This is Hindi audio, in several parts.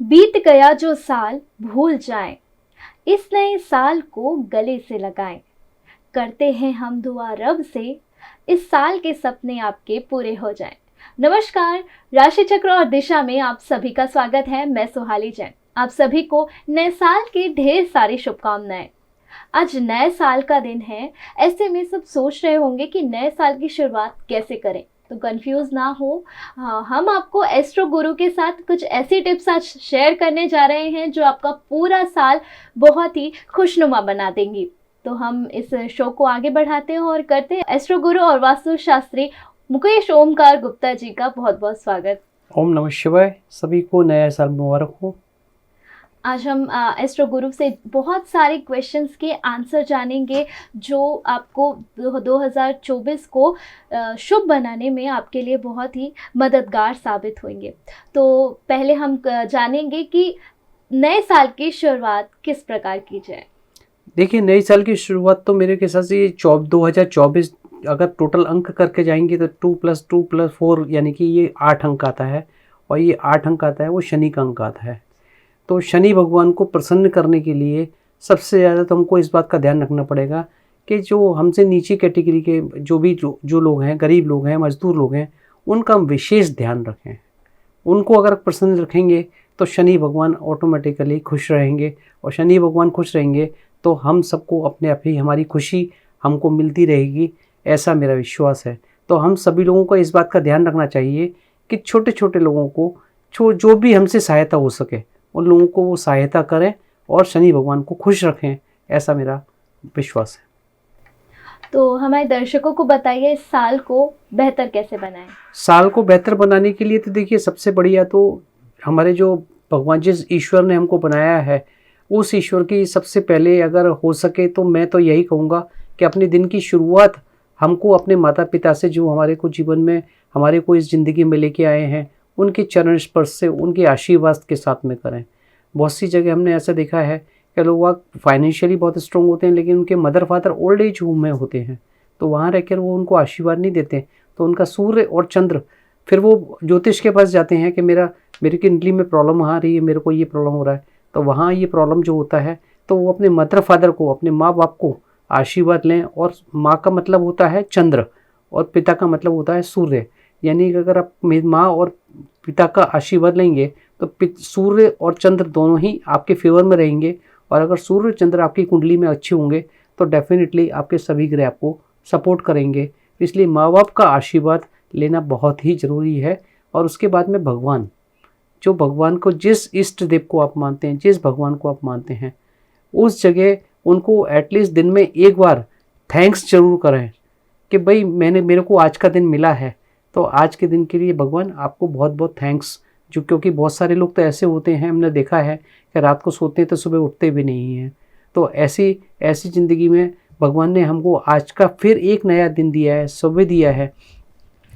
बीत गया जो साल भूल जाएं, इस नए साल को गले से लगाएं। करते हैं हम दुआ रब से, इस साल के सपने आपके पूरे हो जाएं। नमस्कार, राशि चक्र और दिशा में आप सभी का स्वागत है। मैं सुहाली जैन। आप सभी को नए साल की ढेर सारी शुभकामनाएं। आज नए साल का दिन है, ऐसे में सब सोच रहे होंगे कि नए साल की शुरुआत कैसे करें। तो कंफ्यूज ना हो, हम आपको एस्ट्रो गुरु के साथ कुछ ऐसी टिप्स आज शेयर करने जा रहे हैं जो आपका पूरा साल बहुत ही खुशनुमा बना देंगी। तो हम इस शो को आगे बढ़ाते हैं और करते हैं एस्ट्रो गुरु और वास्तु शास्त्री मुकेश ओमकार गुप्ता जी का बहुत बहुत स्वागत। ओम नमः शिवाय। सभी को नया साल मुबारक हो। आज हम एस्ट्रो गुरु से बहुत सारे क्वेश्चंस के आंसर जानेंगे जो आपको 2024 को शुभ बनाने में आपके लिए बहुत ही मददगार साबित होंगे। तो पहले हम जानेंगे कि नए साल की शुरुआत किस प्रकार की जाए। देखिए, नए साल की शुरुआत तो मेरे हिसाब से ये 2024 अगर टोटल अंक करके जाएंगे तो 2+2+4 यानी कि ये 8 अंक आता है। और ये 8 अंक आता है वो शनि का अंक आता है। तो शनि भगवान को प्रसन्न करने के लिए सबसे ज़्यादा तो हमको इस बात का ध्यान रखना पड़ेगा कि जो हमसे नीची कैटेगरी के जो लोग हैं, गरीब लोग हैं, मजदूर लोग हैं, उनका हम विशेष ध्यान रखें। उनको अगर प्रसन्न रखेंगे तो शनि भगवान ऑटोमेटिकली खुश रहेंगे। और शनि भगवान खुश रहेंगे तो हम सबको अपने आप ही हमारी खुशी हमको मिलती रहेगी, ऐसा मेरा विश्वास है। तो हम सभी लोगों को इस बात का ध्यान रखना चाहिए कि छोटे छोटे लोगों को जो भी हमसे सहायता हो सके उन लोगों को वो सहायता करें और शनि भगवान को खुश रखें, ऐसा मेरा विश्वास है। तो हमारे दर्शकों को बताइए, इस साल को बेहतर कैसे बनाएं। साल को बेहतर बनाने के लिए तो देखिए, सबसे बढ़िया तो हमारे जो भगवान जिस ईश्वर ने हमको बनाया है उस ईश्वर की सबसे पहले अगर हो सके तो मैं तो यही कहूँगा कि अपने दिन की शुरुआत हमको अपने माता पिता से, जो हमारे को जीवन में हमारे को इस ज़िंदगी में लेके आए हैं, उनके चरण स्पर्श से, उनके आशीर्वाद के साथ में करें। बहुत सी जगह हमने ऐसा देखा है कि लोग फाइनेंशियली बहुत स्ट्रॉन्ग होते हैं लेकिन उनके mother father old age home में होते हैं, तो वहाँ रहकर वो उनको आशीर्वाद नहीं देते। तो उनका सूर्य और चंद्र, फिर वो ज्योतिष के पास जाते हैं कि मेरी कुंडली में प्रॉब्लम आ रही है, मेरे को ये प्रॉब्लम हो रहा है। तो वहाँ ये प्रॉब्लम जो होता है तो वो अपने मदर फादर को, अपने माँ बाप को आशीर्वाद लें। और माँ का मतलब होता है चंद्र और पिता का मतलब होता है सूर्य। यानी कि अगर आप माँ और पिता का आशीर्वाद लेंगे तो सूर्य और चंद्र दोनों ही आपके फेवर में रहेंगे। और अगर सूर्य चंद्र आपकी कुंडली में अच्छे होंगे तो डेफिनेटली आपके सभी ग्रह आपको सपोर्ट करेंगे। इसलिए माँ बाप का आशीर्वाद लेना बहुत ही ज़रूरी है। और उसके बाद में भगवान, जो भगवान को, जिस इष्ट देव को आप मानते हैं, जिस भगवान को आप मानते हैं, उस जगह उनको एटलीस्ट दिन में एक बार थैंक्स जरूर करें कि भाई मेरे को आज का दिन मिला है, तो आज के दिन के लिए भगवान आपको बहुत बहुत थैंक्स। जो क्योंकि बहुत सारे लोग तो ऐसे होते हैं, हमने देखा है कि रात को सोते हैं तो सुबह उठते भी नहीं हैं। तो ऐसी ज़िंदगी में भगवान ने हमको आज का फिर एक नया दिन दिया है, सुबह दिया है।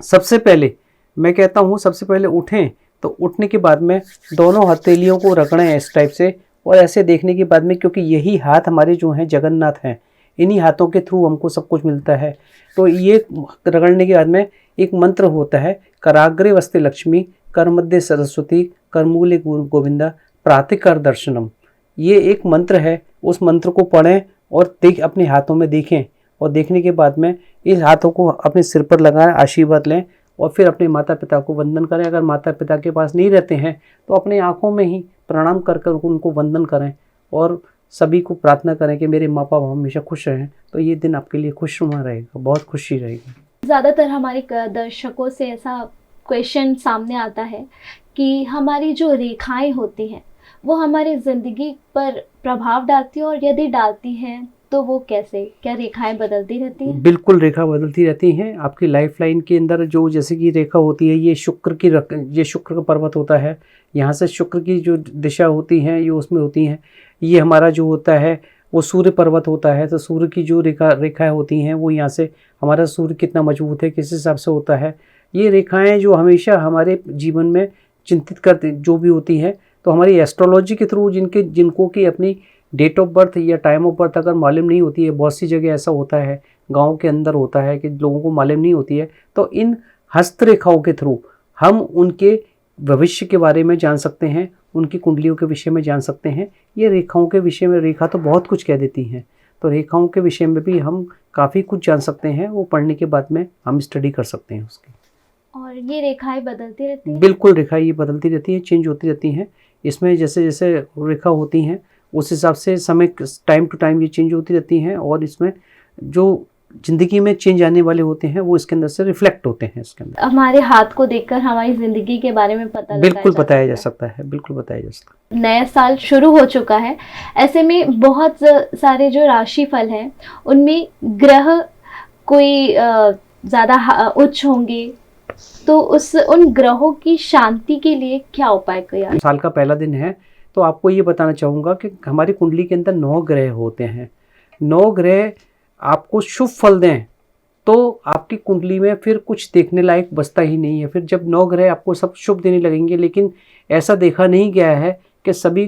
सबसे पहले मैं कहता हूँ, सबसे पहले उठें तो उठने के बाद में दोनों हथेलियों को रगड़ें इस टाइप से, और ऐसे देखने के बाद में, क्योंकि यही हाथ हमारे जो हैं जगन्नाथ हैं, इन्हीं हाथों के थ्रू हमको सब कुछ मिलता है। तो ये रगड़ने के बाद में एक मंत्र होता है, कराग्रे वस्ते लक्ष्मी, कर मध्य सरस्वती, करमूले गोविंदा, प्रातिकर दर्शनम। ये एक मंत्र है। उस मंत्र को पढ़ें और अपने हाथों में देखें, और देखने के बाद में इस हाथों को अपने सिर पर लगाएं, आशीर्वाद लें, और फिर अपने माता पिता को वंदन करें। अगर माता पिता के पास नहीं रहते हैं तो अपने आँखों में ही प्रणाम कर कर उनको वंदन करें और सभी को प्रार्थना करें कि मेरे माँ बाप हमेशा खुश रहें। तो ये दिन आपके लिए खुशनुमा रहेगा, बहुत खुशी रहेगी। ज़्यादातर हमारे दर्शकों से ऐसा क्वेश्चन सामने आता है कि हमारी जो रेखाएं होती हैं वो हमारी ज़िंदगी पर प्रभाव डालती हैं, और यदि डालती हैं तो वो कैसे, क्या रेखाएं बदलती रहती हैं? बिल्कुल, रेखा बदलती रहती हैं। आपकी लाइफ लाइन के अंदर जो जैसे कि रेखा होती है, ये शुक्र का पर्वत होता है। यहाँ से शुक्र की जो दिशा होती हैं ये उसमें होती हैं। ये हमारा जो होता है वो सूर्य पर्वत होता है। तो सूर्य की जो रेखाएं होती हैं वो यहाँ से हमारा सूर्य कितना मजबूत है, किस हिसाब से होता है। ये रेखाएं जो हमेशा हमारे जीवन में चिंतित करती जो भी होती हैं, तो हमारी एस्ट्रोलॉजी के थ्रू जिनको कि अपनी डेट ऑफ बर्थ या टाइम ऑफ बर्थ अगर मालूम नहीं होती है, बहुत सी जगह ऐसा होता है, गांव के अंदर होता है कि लोगों को मालूम नहीं होती है, तो इन हस्तरेखाओं के थ्रू हम उनके भविष्य के बारे में जान सकते हैं, उनकी कुंडलियों के विषय में जान सकते हैं। ये रेखाओं के विषय में, रेखा तो बहुत कुछ कह देती हैं, तो रेखाओं के विषय में भी हम काफ़ी कुछ जान सकते हैं। वो पढ़ने के बाद में हम स्टडी कर सकते हैं उसकी। और ये रेखाएं बदलती रहती हैं? बिल्कुल, रेखाएं ये बदलती रहती हैं, चेंज होती रहती हैं। इसमें जैसे जैसे रेखा होती हैं उस हिसाब से समय टाइम टू टाइम ये चेंज होती रहती हैं, और इसमें जो ज़िंदगी में चेंज आने वाले होते हैं वो इसके अंदर से रिफ्लेक्ट होते हैं इसके अंदर। हमारे हाथ को देखकर हमारी जिंदगी के बारे में पता बिल्कुल बताया जा सकता है, बिल्कुल बताया जा सकता है। नया साल शुरू हो चुका है, ऐसे में बहुत सारे जो राशिफल हैं उनमें ग्रह कोई ज़्यादा उच्च होंगे, तो उन ग्रहों की शांति के लिए क्या उपाय किया? साल का पहला दिन है, तो आपको ये बताना चाहूँगा कि हमारी कुंडली के अंदर 9 ग्रह होते हैं। 9 ग्रह आपको शुभ फल दें तो आपकी कुंडली में फिर कुछ देखने लायक बचता ही नहीं है। फिर जब 9 ग्रह आपको सब शुभ देने लगेंगे, लेकिन ऐसा देखा नहीं गया है कि सभी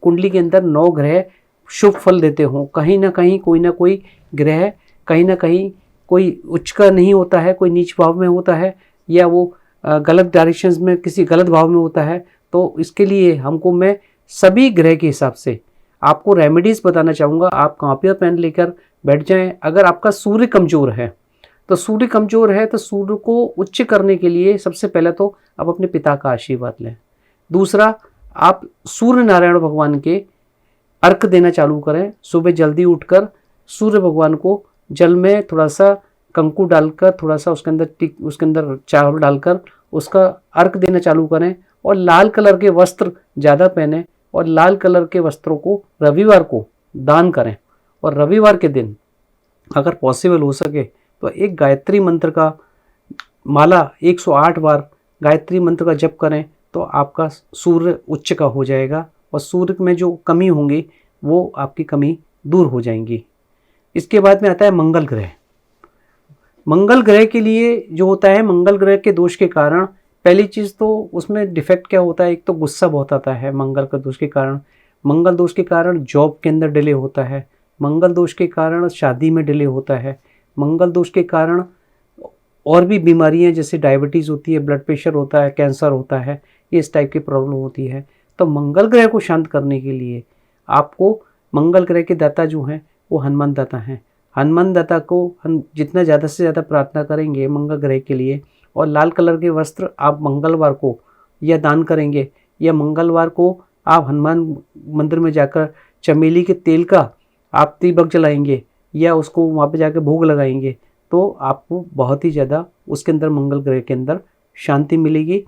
कुंडली के अंदर 9 ग्रह शुभ फल देते हों। कहीं ना कहीं कोई ना कोई ग्रह कहीं ना कहीं कोई उच्च का नहीं होता है, कोई नीच भाव में होता है, या वो गलत डायरेक्शंस में किसी गलत भाव में होता है। तो इसके लिए हमको मैं सभी ग्रह के हिसाब से आपको रेमेडीज़ बताना चाहूँगा। आप कॉपी और पेन लेकर बैठ जाएं। अगर आपका सूर्य कमज़ोर है तो सूर्य को उच्च करने के लिए सबसे पहले तो आप अपने पिता का आशीर्वाद लें। दूसरा, आप सूर्य नारायण भगवान के अर्घ देना चालू करें। सुबह जल्दी उठकर सूर्य भगवान को जल में थोड़ा सा कंकु डालकर, थोड़ा सा उसके अंदर चावल डालकर उसका अर्घ देना चालू करें, और लाल कलर के वस्त्र ज़्यादा पहने, और लाल कलर के वस्त्रों को रविवार को दान करें। और रविवार के दिन अगर पॉसिबल हो सके तो एक गायत्री मंत्र का माला 108 बार गायत्री मंत्र का जप करें, तो आपका सूर्य उच्च का हो जाएगा, और सूर्य में जो कमी होंगी वो आपकी कमी दूर हो जाएंगी। इसके बाद में आता है मंगल ग्रह। मंगल ग्रह के लिए जो होता है, मंगल ग्रह के दोष के कारण पहली चीज़ तो उसमें डिफेक्ट क्या होता है, एक तो गुस्सा बहुत आता है मंगल का दोष के कारण। मंगल दोष के कारण जॉब के अंदर डिले होता है, मंगल दोष के कारण शादी में डिले होता है, मंगल दोष के कारण और भी बीमारियां जैसे डायबिटीज़ होती है, ब्लड प्रेशर होता है, कैंसर होता है, ये इस टाइप की प्रॉब्लम होती है। तो मंगल ग्रह को शांत करने के लिए आपको, मंगल ग्रह के दाता जो हैं वो हनुमान दाता हैं। हनुमान दाता को हम जितना ज़्यादा से ज़्यादा प्रार्थना करेंगे मंगल ग्रह के लिए, और लाल कलर के वस्त्र आप मंगलवार को या दान करेंगे, या मंगलवार को आप हनुमान मंदिर में जाकर चमेली के तेल का आप दीपक जलाएंगे, या उसको वहाँ पे जाकर भोग लगाएंगे, तो आपको बहुत ही ज़्यादा उसके अंदर मंगल ग्रह के अंदर शांति मिलेगी।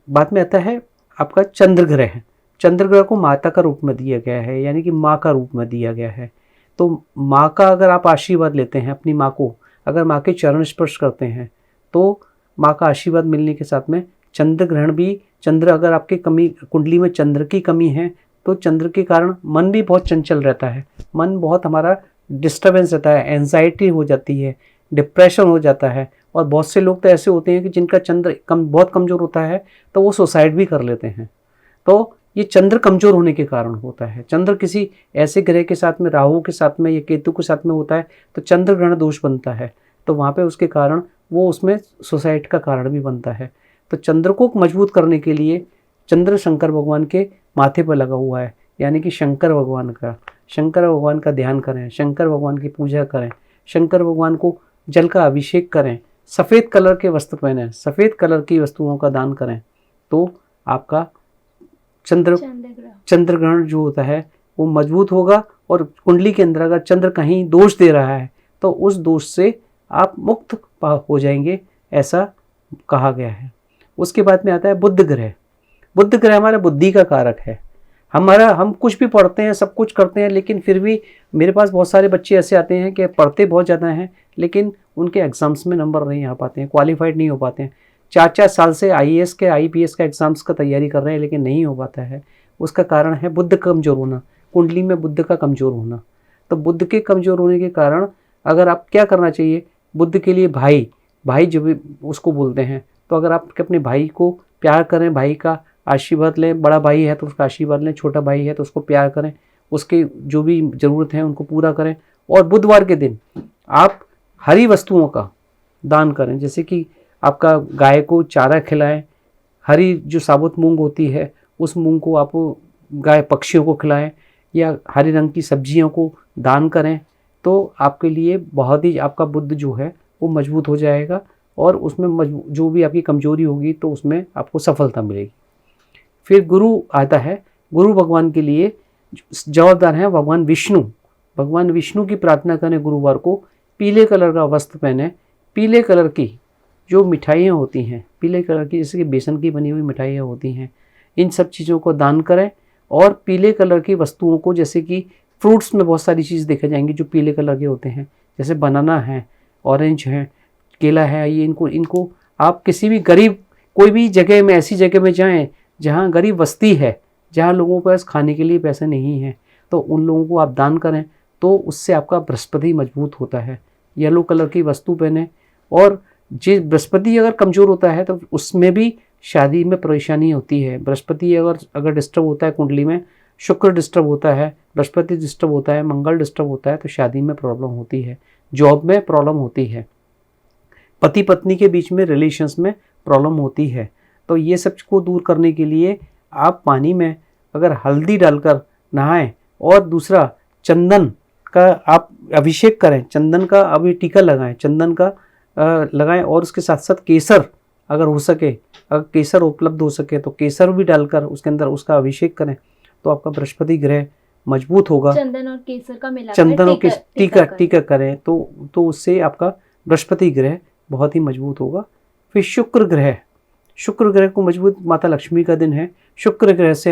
बाद में आता है आपका चंद्र ग्रह। चंद्र ग्रह को माता का रूप में दिया गया है, यानी कि माँ का रूप में दिया गया है। तो माँ का अगर आप आशीर्वाद लेते हैं, अपनी माँ को अगर माँ के चरण स्पर्श करते हैं, तो माँ का आशीर्वाद मिलने के साथ में चंद्र ग्रहण भी, चंद्र अगर आपके कुंडली में चंद्र की कमी है तो चंद्र के कारण मन भी बहुत चंचल रहता है, मन बहुत हमारा डिस्टर्बेंस रहता है, एंजाइटी हो जाती है, डिप्रेशन हो जाता है। और बहुत से लोग तो ऐसे होते हैं कि जिनका चंद्र बहुत कमज़ोर होता है तो वो सुसाइड भी कर लेते हैं। तो ये चंद्र कमज़ोर होने के कारण होता है। चंद्र किसी ऐसे ग्रह के साथ में, राहु के साथ में या केतु के साथ में होता है तो चंद्र ग्रहण दोष बनता है, तो वहाँ पे उसके कारण वो उसमें सुसाइड का कारण भी बनता है। तो चंद्र को मजबूत करने के लिए चंद्र शंकर भगवान के माथे पर लगा हुआ है, यानी कि शंकर भगवान का ध्यान करें, शंकर भगवान की पूजा करें, शंकर भगवान को जल का अभिषेक करें, सफ़ेद कलर के वस्त्र पहनें, सफ़ेद कलर की वस्तुओं का दान करें, तो आपका चंद्र ग्रहण जो होता है वो मजबूत होगा। और कुंडली के अंदर अगर चंद्र कहीं दोष दे रहा है तो उस दोष से आप मुक्त हो जाएंगे, ऐसा कहा गया है। उसके बाद में आता है बुध ग्रह। बुध ग्रह हमारा बुद्धि का कारक है। हम कुछ भी पढ़ते हैं, सब कुछ करते हैं, लेकिन फिर भी मेरे पास बहुत सारे बच्चे ऐसे आते हैं कि पढ़ते बहुत ज़्यादा हैं लेकिन उनके एग्ज़ाम्स में नंबर नहीं आ पाते हैं, क्वालिफाइड नहीं हो पाते हैं। 4-4 साल से IAS के IPS का एग्ज़ाम्स का तैयारी कर रहे हैं लेकिन नहीं हो पाता है। उसका कारण है बुध कमज़ोर होना, कुंडली में बुध का कमज़ोर होना। तो बुध के कमज़ोर होने के कारण अगर आप क्या करना चाहिए, बुध के लिए भाई जो भी उसको बोलते हैं, तो अगर आप अपने भाई को प्यार करें, भाई का आशीर्वाद लें, बड़ा भाई है तो उसका आशीर्वाद लें, छोटा भाई है तो उसको प्यार करें, उसके जो भी ज़रूरत है उनको पूरा करें। और बुधवार के दिन आप हरी वस्तुओं का दान करें, जैसे कि आपका गाय को चारा खिलाएं, हरी जो साबुत मूंग होती है उस मूंग को आप गाय पक्षियों को खिलाएं या हरे रंग की सब्जियों को दान करें, तो आपके लिए बहुत ही आपका बुद्ध जो है वो मजबूत हो जाएगा और उसमें जो भी आपकी कमजोरी होगी तो उसमें आपको सफलता मिलेगी। फिर गुरु आता है। गुरु भगवान के लिए जवाबदार हैं भगवान विष्णु। भगवान विष्णु की प्रार्थना करें गुरुवार को, पीले कलर का वस्त्र पहने, पीले कलर की जो मिठाइयाँ होती हैं, पीले कलर की जैसे कि बेसन की बनी हुई मिठाइयाँ होती हैं, इन सब चीज़ों को दान करें। और पीले कलर की वस्तुओं को, जैसे कि फ्रूट्स में बहुत सारी चीज़ देखे जाएंगी जो पीले कलर के होते हैं, जैसे बनाना है, ऑरेंज है, केला है, ये इनको आप किसी भी गरीब कोई भी जगह में, ऐसी जगह में जाएं जहाँ गरीब बस्ती है, जहाँ लोगों के पास खाने के लिए पैसे नहीं हैं, तो उन लोगों को आप दान करें, तो उससे आपका बृहस्पति मजबूत होता है। येलो कलर की वस्तु पहने। और जिस बृहस्पति अगर कमज़ोर होता है तो उसमें भी शादी में परेशानी होती है। बृहस्पति अगर डिस्टर्ब होता है कुंडली में, शुक्र डिस्टर्ब होता है, बृहस्पति डिस्टर्ब होता है, मंगल डिस्टर्ब होता है, तो शादी में प्रॉब्लम होती है, जॉब में प्रॉब्लम होती है, पति पत्नी के बीच में रिलेशंस में प्रॉब्लम होती है। तो ये सब को दूर करने के लिए आप पानी में अगर हल्दी डालकर नहाएं और दूसरा चंदन का आप अभिषेक करें, चंदन का अभी टीका लगाएं, चंदन का लगाएं और उसके साथ साथ केसर अगर हो सके, अगर केसर उपलब्ध हो सके तो केसर भी डालकर उसके अंदर उसका अभिषेक करें, तो आपका बृहस्पति ग्रह मजबूत होगा। चंदन और केसर का मिलाकर चंदन और टीका करें तो उससे आपका बृहस्पति ग्रह बहुत ही मजबूत होगा। फिर शुक्र ग्रह को मजबूत, माता लक्ष्मी का दिन है। शुक्र ग्रह से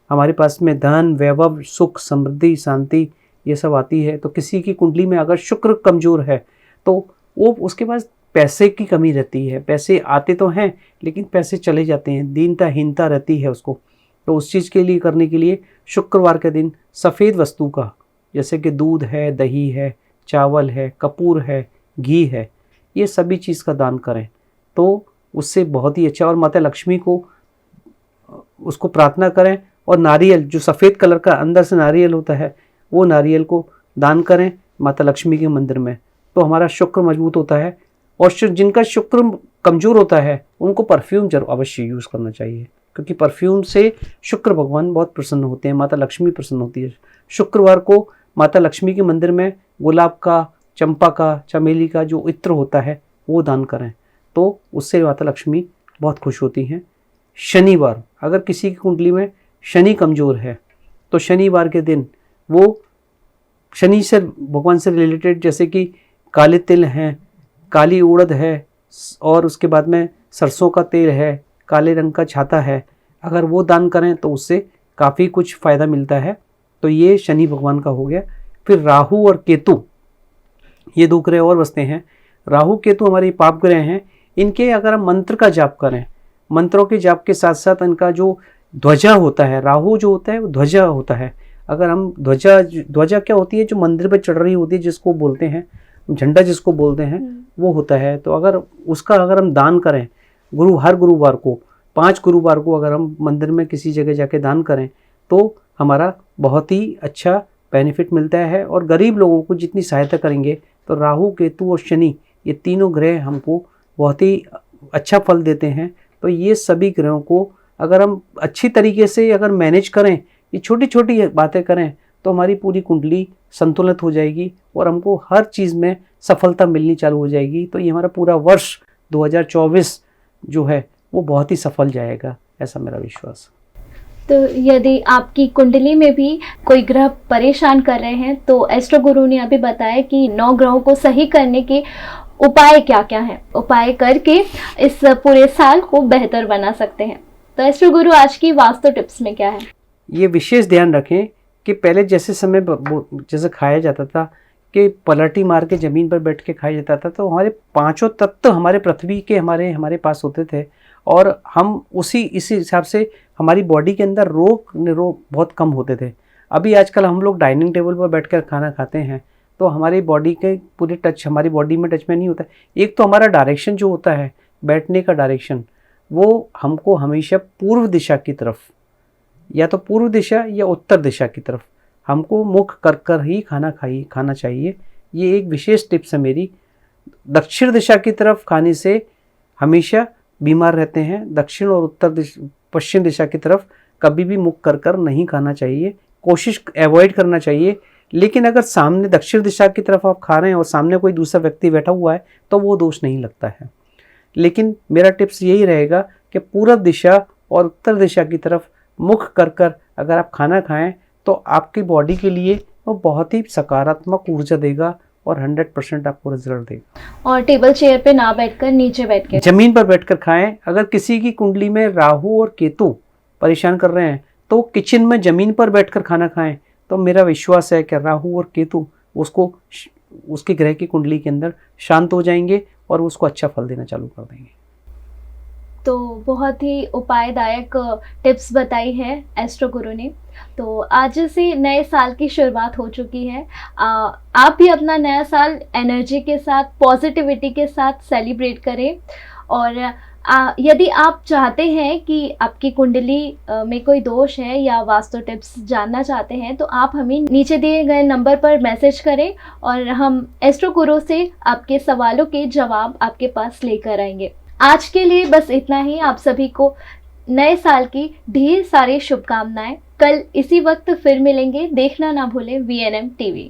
हमारे पास में धन, वैभव, सुख, समृद्धि, शांति ये सब आती है। तो किसी की कुंडली में अगर शुक्र कमज़ोर है तो वो उसके पास पैसे की कमी रहती है, पैसे आते तो हैं लेकिन पैसे चले जाते हैं, दीनता रहती है उसको। तो उस चीज़ के लिए करने के लिए शुक्रवार के दिन सफ़ेद वस्तु का, जैसे कि दूध है, दही है, चावल है, कपूर है, घी है, ये सभी चीज़ का दान करें तो उससे बहुत ही अच्छा। और माता लक्ष्मी को उसको प्रार्थना करें और नारियल, जो सफ़ेद कलर का अंदर से नारियल होता है, वो नारियल को दान करें माता लक्ष्मी के मंदिर में, तो हमारा शुक्र मजबूत होता है। और जिनका शुक्र कमज़ोर होता है उनको परफ्यूम जरूर अवश्य यूज़ करना चाहिए, क्योंकि परफ्यूम से शुक्र भगवान बहुत प्रसन्न होते हैं, माता लक्ष्मी प्रसन्न होती है। शुक्रवार को माता लक्ष्मी के मंदिर में गुलाब का, चंपा का, चमेली का जो इत्र होता है वो दान करें, तो उससे माता लक्ष्मी बहुत खुश होती हैं। शनिवार, अगर किसी की कुंडली में शनि कमज़ोर है तो शनिवार के दिन वो शनि से भगवान से रिलेटेड, जैसे कि काले तिल हैं, काली उड़द है और उसके बाद में सरसों का तेल है, काले रंग का छाता है, अगर वो दान करें तो उससे काफ़ी कुछ फ़ायदा मिलता है। तो ये शनि भगवान का हो गया। फिर राहु और केतु, ये दो ग्रह और बसते हैं। राहु केतु हमारे पाप ग्रह हैं। इनके अगर हम मंत्र का जाप करें, मंत्रों के जाप के साथ साथ इनका जो ध्वजा होता है, राहु जो होता है वो ध्वजा होता है। अगर हम ध्वजा क्या होती है, जो मंदिर पर चढ़ रही होती है, जिसको बोलते हैं झंडा, जिसको बोलते हैं, वो होता है। तो अगर हम दान करें हर गुरुवार को, 5 गुरुवार को अगर हम मंदिर में किसी जगह जाके दान करें तो हमारा बहुत ही अच्छा बेनिफिट मिलता है। और गरीब लोगों को जितनी सहायता करेंगे, तो राहु, केतु और शनि, ये तीनों ग्रह हमको बहुत ही अच्छा फल देते हैं। तो ये सभी ग्रहों को अगर हम अच्छी तरीके से अगर मैनेज करें, ये छोटी छोटी बातें करें, तो हमारी पूरी कुंडली संतुलित हो जाएगी और हमको हर चीज़ में सफलता मिलनी चालू हो जाएगी। तो ये हमारा पूरा वर्ष 2024 जो है वो बहुत ही सफल जाएगा, ऐसा मेरा विश्वास। तो यदि आपकी कुंडली में भी कोई ग्रह परेशान कर रहे हैं तो एस्ट्रो गुरु ने अभी बताया कि 9 ग्रहों को सही करने के उपाय क्या क्या हैं, उपाय करके इस पूरे साल को बेहतर बना सकते हैं। तो एस्ट्रो गुरु आज की वास्तु टिप्स में क्या है? ये विशेष ध्यान रखें कि पहले जैसे खाया जाता था कि पलटी मार के ज़मीन पर बैठ के खाया जाता था, तो हमारे 5 तत्व हमारे पृथ्वी के हमारे पास होते थे और हम इसी हिसाब से हमारी बॉडी के अंदर रोग बहुत कम होते थे। अभी आजकल हम लोग डाइनिंग टेबल पर बैठकर खाना खाते हैं तो हमारी बॉडी के पूरे टच हमारी बॉडी में टच में नहीं होता। एक तो हमारा डायरेक्शन जो होता है बैठने का डायरेक्शन, वो हमको हमेशा पूर्व दिशा की तरफ, या तो पूर्व दिशा या उत्तर दिशा की तरफ हमको मुख कर ही खाना चाहिए। ये एक विशेष टिप्स है मेरी। दक्षिण दिशा की तरफ खाने से हमेशा बीमार रहते हैं, दक्षिण और पश्चिम दिशा की तरफ कभी भी मुख कर कर नहीं खाना चाहिए, कोशिश अवॉइड करना चाहिए। लेकिन अगर सामने दक्षिण दिशा की तरफ आप खा रहे हैं और सामने कोई दूसरा व्यक्ति बैठा हुआ है तो वो दोष नहीं लगता है। लेकिन मेरा टिप्स यही रहेगा कि पूरब दिशा और उत्तर दिशा की तरफ मुख कर कर अगर आप खाना खाएं तो आपकी बॉडी के लिए वो बहुत ही सकारात्मक ऊर्जा देगा और 100% आपको रिजल्ट देगा। और टेबल चेयर पे ना बैठकर नीचे बैठ के, जमीन पर बैठकर खाएं। अगर किसी की कुंडली में राहु और केतु परेशान कर रहे हैं तो किचन में जमीन पर बैठकर खाना खाएं, तो मेरा विश्वास है कि राहु और केतु उसके ग्रह की कुंडली के अंदर शांत हो जाएंगे और उसको अच्छा फल देना चालू कर देंगे। तो बहुत ही उपायदायक टिप्स बताई है एस्ट्रो गुरु ने। तो आज से नए साल की शुरुआत हो चुकी है। आप भी अपना नया साल एनर्जी के साथ, पॉजिटिविटी के साथ सेलिब्रेट करें। और यदि आप चाहते हैं कि आपकी कुंडली में कोई दोष है या वास्तु टिप्स जानना चाहते हैं तो आप हमें नीचे दिए गए नंबर पर मैसेज करें और हम एस्ट्रो गुरु से आपके सवालों के जवाब आपके पास लेकर आएंगे। आज के लिए बस इतना ही। आप सभी को नए साल की ढेर सारी शुभकामनाएं। कल इसी वक्त फिर मिलेंगे। देखना ना भूलें VNM TV।